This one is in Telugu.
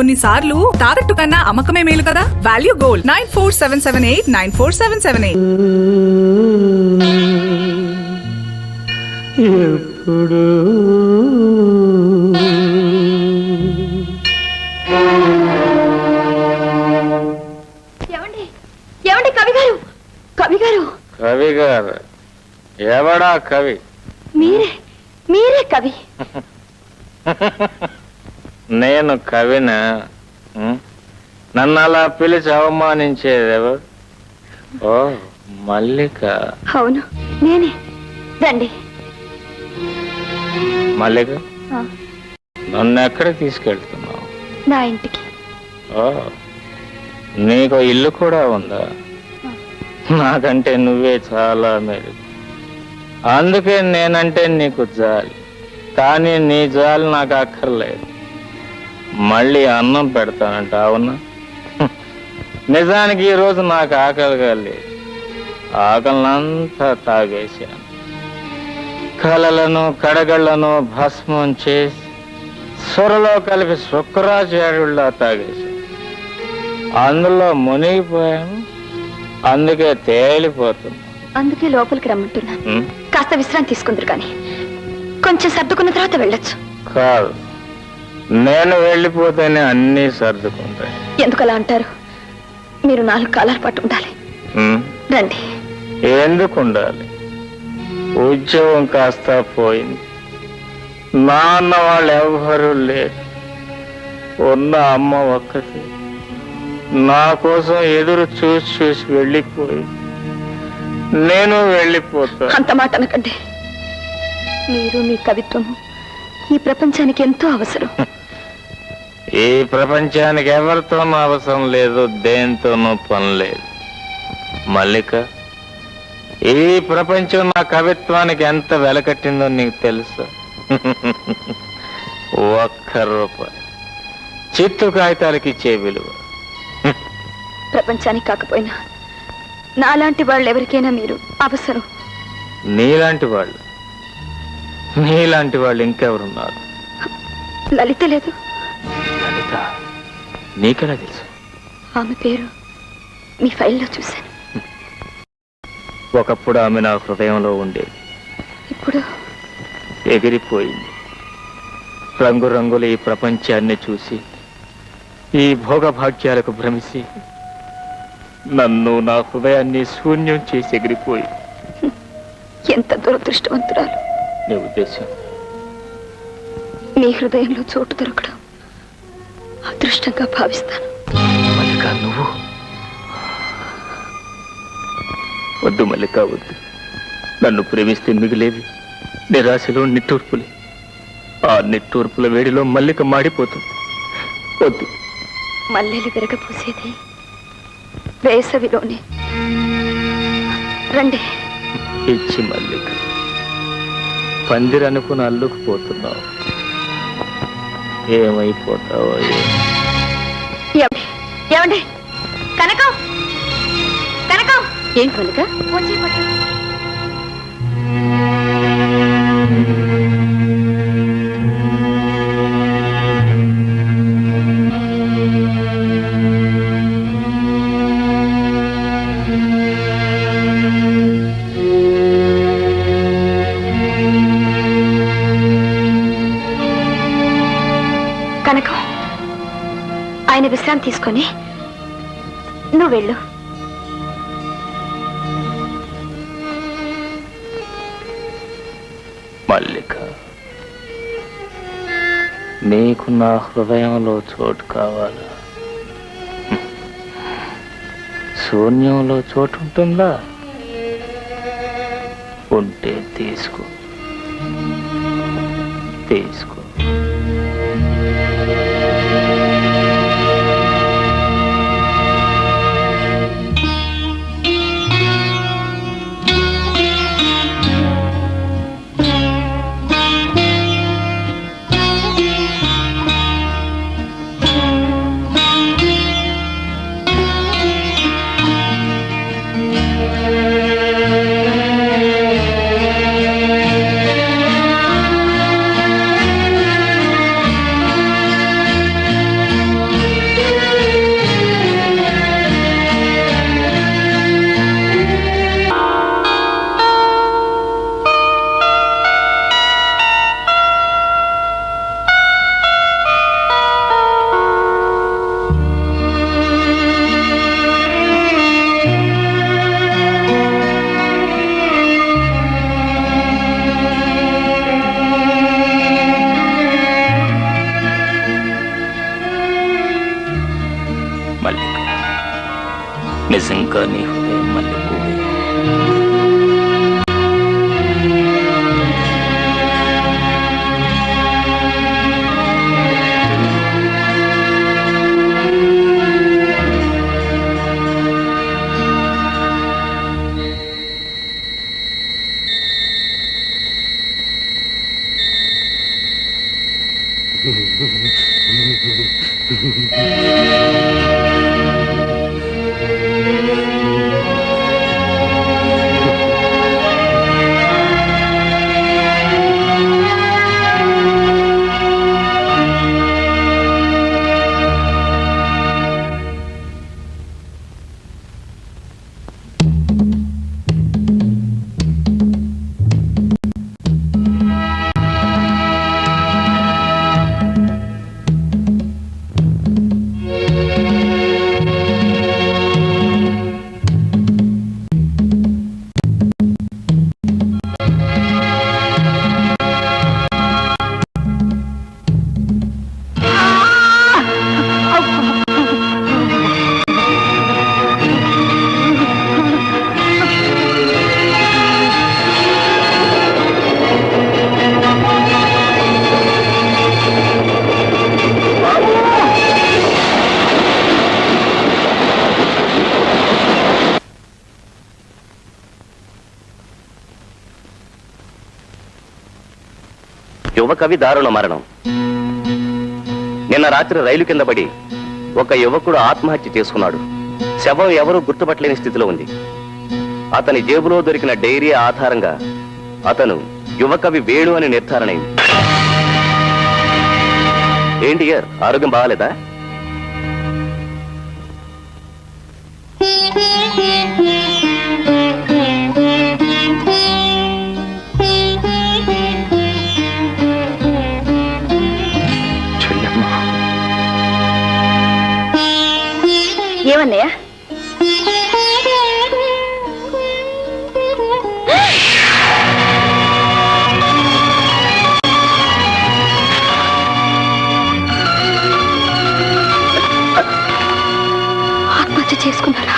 కొన్నిసార్లు తాకట్టు కన్నా అమ్మకమే మేలు కదా. Value gold 9477894778. ఎప్పుడు ఏమండి ఏమండి కవి గారు కవి గారు కవి గారు ఎవడా కవి? మీరే మీరే కవి. నేను కవినా? నన్ను అలా పిలిచి అవమానించేదేవరు? ఓ మల్లిక. అవును నేనే. రండి. మల్లిక, నన్ను ఎక్కడికి తీసుకెళ్తున్నావు? నా ఇంటికి. ఓ నీకు ఇల్లు కూడా ఉందా? నాకంటే నువ్వే చాలా మెరుగు. అందుకే నేనంటే నీకు జాలి. కానీ నీ జాలి నాకు అక్కర్లేదు. మళ్ళీ అన్నం పెడతానంట, అవునా? నిజానికి ఈరోజు నాకు ఆకలిగా లేదు. ఆకలినంతా తాగేశాను. కలలను కడగళ్లను భస్మం చేసి సొరలో కలిపి శుక్రాచార్యుల్లా తాగేశాను. అందులో మునిగిపోయాను. అందుకే తేలిపోతున్నా. అందుకే లోపలికి రమ్మంటున్నాను. కాస్త విశ్రాంతి తీసుకుందరు కానీ కొంచెం సర్దుకున్న తర్వాత వెళ్ళొచ్చు. కాదు, నేను వెళ్ళిపోతేనే అన్నీ సర్దుకుంటాయి. ఎందుకలా అంటారు? మీరు 4 కాలాల పాటు ఉండాలి. రండి. ఎందుకు ఉండాలి? ఉద్యోగం కాస్త పోయింది. నాన్న వాళ్ళు ఎవ్వరూ లేరు. ఉన్న అమ్మ ఒక్కటి నా కోసం ఎదురు చూసి చూసి వెళ్ళిపోయి నేను వెళ్ళిపోతా. అంత మాట అనకండి. మీరు మీ కవిత్వము ఈ ప్రపంచానికి ఎంతో అవసరం. ఈ ప్రపంచానికి ఎవరితోనూ అవసరం లేదు, దేంతోనూ పని లేదు. మల్లిక, ఈ ప్రపంచం నా కవిత్వానికి ఎంత వెలకట్టిందో నీకు తెలుసా? 1 రూపాయి చిత్తు కాగితాలకి ఇచ్చే విలువ. ప్రపంచానికి కాకపోయినా నాలాంటి వాళ్ళు ఎవరికైనా మీరు అవసరం. నీలాంటి వాళ్ళు ఇంకెవరున్నారు? లలిత లేదు. లలిత నీకెలా తెలుసు? ఆమె పేరు మీ ఫైల్లో చూశాను. ఒకప్పుడు ఆమె నా హృదయంలో ఉండేది. ఇప్పుడు ఎగిరిపోయింది. రంగురంగుల ఈ ప్రపంచాన్ని చూసి ఈ భోగభాగ్యాలకు భ్రమిసి నన్ను, నా హృదయాన్ని శూన్యం చేసి ఎగిరిపోయి. ఎంత దురదృష్టవంతురాలు. నీ ఉద్దేశం? మీ హృదయంలో చోటు దొరకడం అదృష్టంగా భావిస్తాను. మల్లిక, నువ్వు వద్దు మల్లిక, వద్దు. నన్ను ప్రేమిస్తే మిగిలేవి నిరాశలో నిట్టూర్పులే. ఆ నిట్టూర్పుల వేడిలో మల్లిక మాడిపోతుంది. వద్దు. మల్లెలు విరగపూసేది వేసవిలోనే. రండి. ఇచ్చి మల్లిక, పందిరనుకుని అల్లుకుపోతున్నావు. ఏమైపోతావో ఏమండి? కనకం, కనకం. ఏంటి మల్లిక? వచ్చి పట్టు. కనకం, ఆయన విశ్రాంతి తీసుకొని నువ్వు వెళ్ళు. మల్లిక, నీకు నా హృదయంలో చోటు కావాలా? శూన్యంలో చోటు ఉంటుందా? ఉంటే తీసుకో. నిజంగా నీ హృదయం మల్లెపూవే. యువకవి దారుణ మరణం. నిన్న రాత్రి రైలు కింద పడి ఒక యువకుడు ఆత్మహత్య చేసుకున్నాడు. శవం ఎవరూ గుర్తుపట్టలేని స్థితిలో ఉంది. అతని జేబులో దొరికిన డైరీ ఆధారంగా అతను యువకవి వేణు అని నిర్ధారణ అయింది. ఏంటి యార్, ఆరోగ్యం బాగాలేదా? ఏమన్నయ్యా? ఆత్మహత్య చేసుకున్నారా?